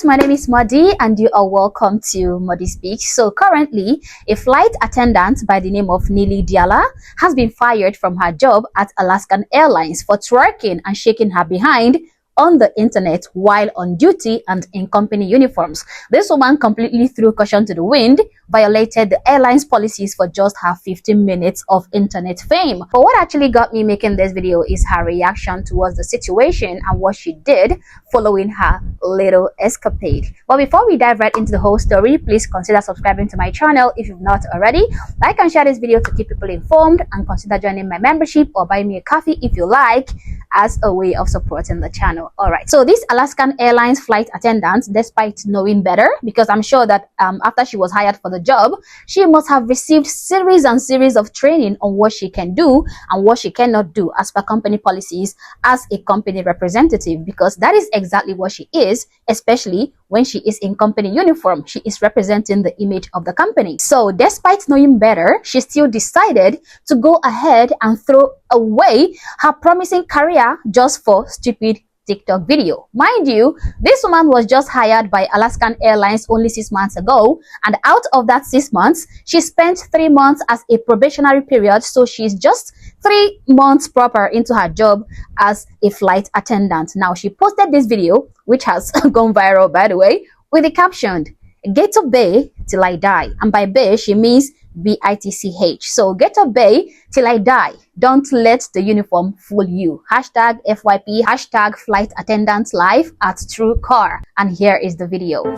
my name is Madi and you are welcome to Madi Speaks. So currently, a flight attendant by the name of Nili Diala has been fired from her job at Alaskan Airlines for twerking and shaking her behind on the internet while on duty and in company uniforms. This woman completely threw caution to the wind, violated the airline's policies for just her 15 minutes of internet fame. But what actually got me making this video is her reaction towards the situation and what she did following her little escapade. But before we dive right into the whole story, please consider subscribing to my channel if you've not already. Like and share this video to keep people informed, and consider joining my membership or buy me a coffee if you like, as a way of supporting the channel. All right, so this Alaskan Airlines flight attendant, despite knowing better, because I'm sure that after she was hired for the job, she must have received series and series of training on what she can do and what she cannot do as per company policies as a company representative, because that is exactly what she is, especially when she is in company uniform. She is representing the image of the company. So despite knowing better, she still decided to go ahead and throw away her promising career just for stupid TikTok video. Mind you, this woman was just hired by Alaskan Airlines only 6 months ago, and out of that 6 months, she spent 3 months as a probationary period, so she's just 3 months proper into her job as a flight attendant. Now, she posted this video, which has gone viral by the way, with the caption, "Get to bay till I die," and by bay she means B-I-T-C-H. So get to bay till I die. Don't let the uniform fool you. Hashtag FYP, hashtag flight attendant life at True Car. And here is the video.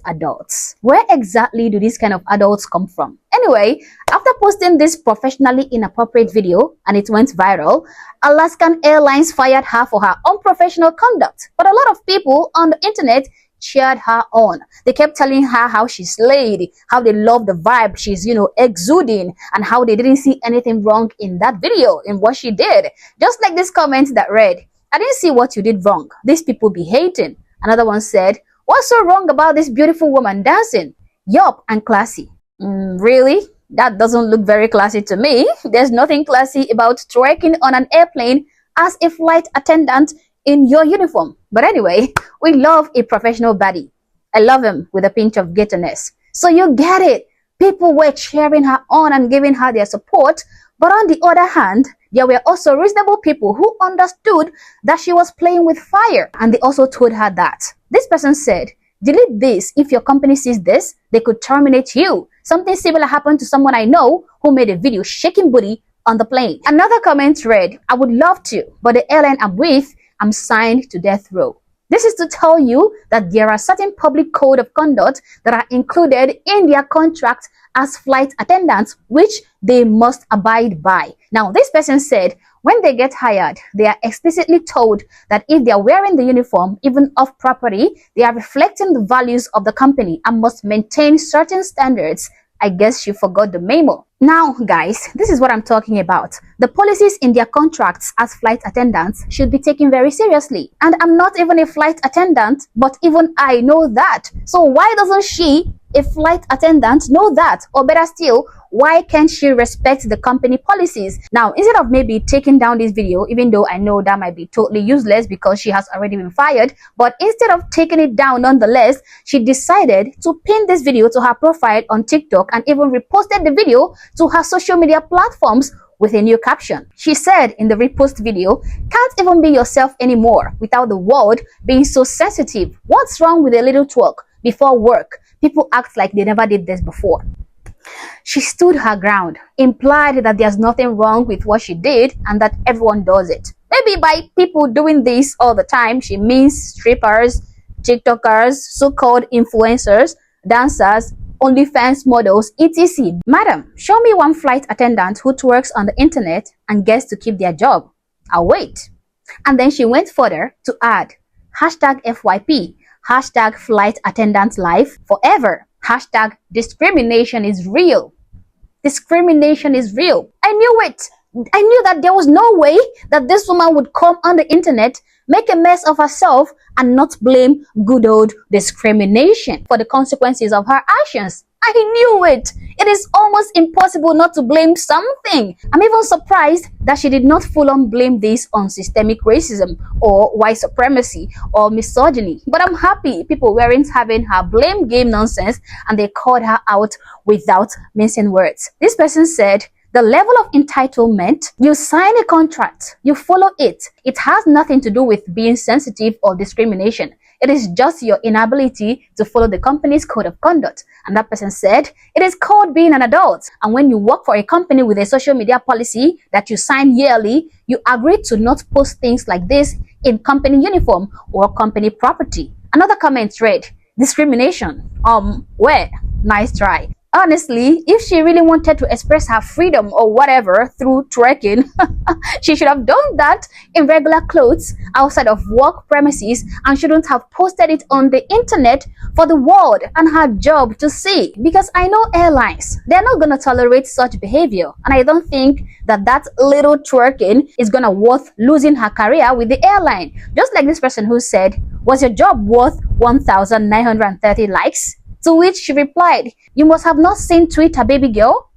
Adults. Where exactly do these kind of adults come from? Anyway, after posting this professionally inappropriate video and it went viral, Alaskan Airlines fired her for her unprofessional conduct. But a lot of people on the internet cheered her on. They kept telling her how she slayed, how they love the vibe she's, exuding, and how they didn't see anything wrong in that video, in what she did. Just like this comment that read, "I didn't see what you did wrong. These people be hating." Another one said, "What's so wrong about this beautiful woman dancing? Yup, and classy." Really? That doesn't look very classy to me. There's nothing classy about twerking on an airplane as a flight attendant in your uniform. But anyway, we love a professional baddie. I love him with a pinch of gayness. So you get it. People were cheering her on and giving her their support. But on the other hand, there were also reasonable people who understood that she was playing with fire. And they also told her that. This person said, "Delete this. If your company sees this, they could terminate you." Something similar happened to someone I know who made a video shaking booty on the plane. Another comment read, "I would love to, but the airline I'm with, I'm signed to death row." This is to tell you that there are certain public code of conduct that are included in their contract as flight attendants, which they must abide by. Now, this person said when they get hired, they are explicitly told that if they are wearing the uniform, even off property, they are reflecting the values of the company and must maintain certain standards. I guess you forgot the memo. Now, guys, this is what I'm talking about. The policies in their contracts as flight attendants should be taken very seriously. And I'm not even a flight attendant, but even I know that. So why doesn't she, a flight attendant, know that? Or better still, why can't she respect the company policies? Now, instead of maybe taking down this video, even though I know that might be totally useless because she has already been fired, but instead of taking it down nonetheless, she decided to pin this video to her profile on TikTok and even reposted the video to her social media platforms with a new caption. She said in the repost video, "Can't even be yourself anymore without the world being so sensitive. What's wrong with a little twerk before work? People act like they never did this before." She stood her ground, implied that there's nothing wrong with what she did and that everyone does it. Maybe by people doing this all the time, she means strippers, TikTokers, so-called influencers, dancers, OnlyFans models, etc. Madam, show me one flight attendant who twerks on the internet and gets to keep their job. I'll wait. And then she went further to add, hashtag FYP, hashtag flight attendant life forever, hashtag discrimination is real. Discrimination is real. I knew it. I knew that there was no way that this woman would come on the internet, make a mess of herself, and not blame good old discrimination for the consequences of her actions. I knew it. It is almost impossible not to blame something. I'm even surprised that she did not full on blame this on systemic racism or white supremacy or misogyny. But I'm happy people weren't having her blame game nonsense and they called her out without mincing words. This person said, the level of entitlement, you sign a contract, you follow it. It has nothing to do with being sensitive or discrimination. It is just your inability to follow the company's code of conduct. And that person said, it is called being an adult. And when you work for a company with a social media policy that you sign yearly, you agree to not post things like this in company uniform or company property. Another comment read, discrimination. Where? Nice try. Honestly, if she really wanted to express her freedom or whatever through twerking, she should have done that in regular clothes outside of work premises and shouldn't have posted it on the internet for the world and her job to see. Because I know airlines, they're not going to tolerate such behavior. And I don't think that little twerking is going to worth losing her career with the airline. Just like this person who said, was your job worth 1,930 likes? To which she replied, you must have not seen Twitter, baby girl.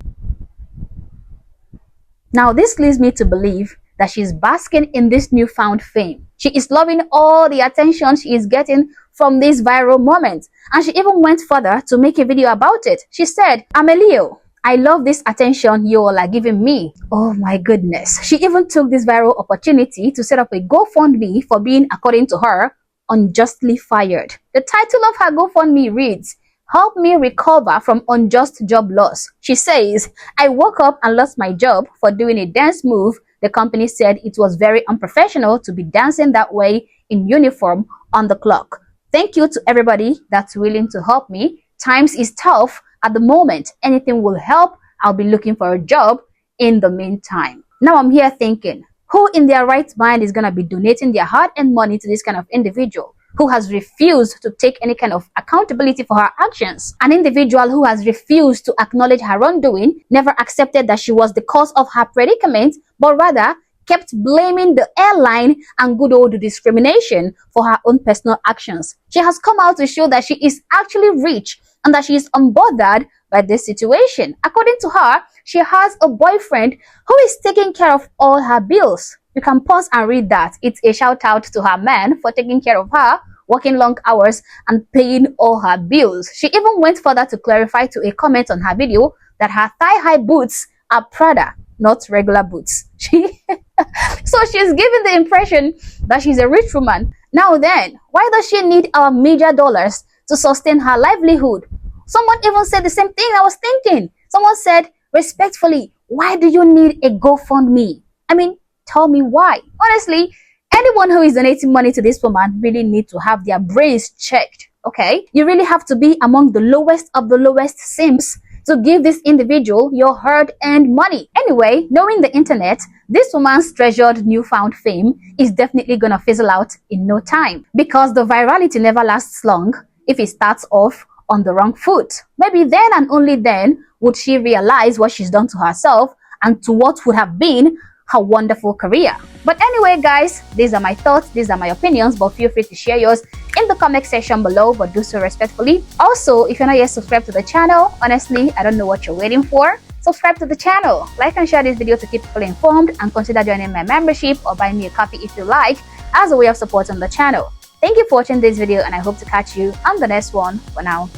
Now this leads me to believe that she's basking in this newfound fame. She is loving all the attention she is getting from this viral moment. And she even went further to make a video about it. She said, I'm a Leo. I love this attention you all are giving me. Oh my goodness. She even took this viral opportunity to set up a GoFundMe for being, according to her, unjustly fired. The title of her GoFundMe reads, help me recover from unjust job loss. She says, I woke up and lost my job for doing a dance move. The company said it was very unprofessional to be dancing that way in uniform on the clock. Thank you to everybody that's willing to help me. Times is tough at the moment. Anything will help. I'll be looking for a job in the meantime. Now I'm here thinking, who in their right mind is going to be donating their hard-earned money to this kind of individual who has refused to take any kind of accountability for her actions? An individual who has refused to acknowledge her wrongdoing, never accepted that she was the cause of her predicament, but rather kept blaming the airline and good old discrimination for her own personal actions. She has come out to show that she is actually rich and that she is unbothered by this situation. According to her, she has a boyfriend who is taking care of all her bills. You can pause and read that. It's a shout out to her man for taking care of her, working long hours and paying all her bills. She even went further to clarify to a comment on her video that her thigh-high boots are Prada, not regular boots. So she's giving the impression that she's a rich woman. Now then, why does she need our major dollars to sustain her livelihood? Someone even said the same thing I was thinking. Someone said, respectfully, why do you need a GoFundMe? I mean, tell me why. Honestly, anyone who is donating money to this woman really need to have their brains checked, okay? You really have to be among the lowest of the lowest simps to give this individual your hard-earned money. Anyway, knowing the internet, this woman's treasured newfound fame is definitely gonna fizzle out in no time because the virality never lasts long if it starts off on the wrong foot. Maybe then and only then would she realize what she's done to herself and to what would have been her wonderful career. But anyway, guys, these are my thoughts, these are my opinions, but feel free to share yours in the comment section below, but do so respectfully. Also, if you're not yet subscribed to the channel, honestly, I don't know what you're waiting for. Subscribe to the channel, like and share this video to keep people informed, and consider joining my membership or buying me a copy if you like, as a way of supporting the channel. Thank you for watching this video, and I hope to catch you on the next one. For now,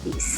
peace.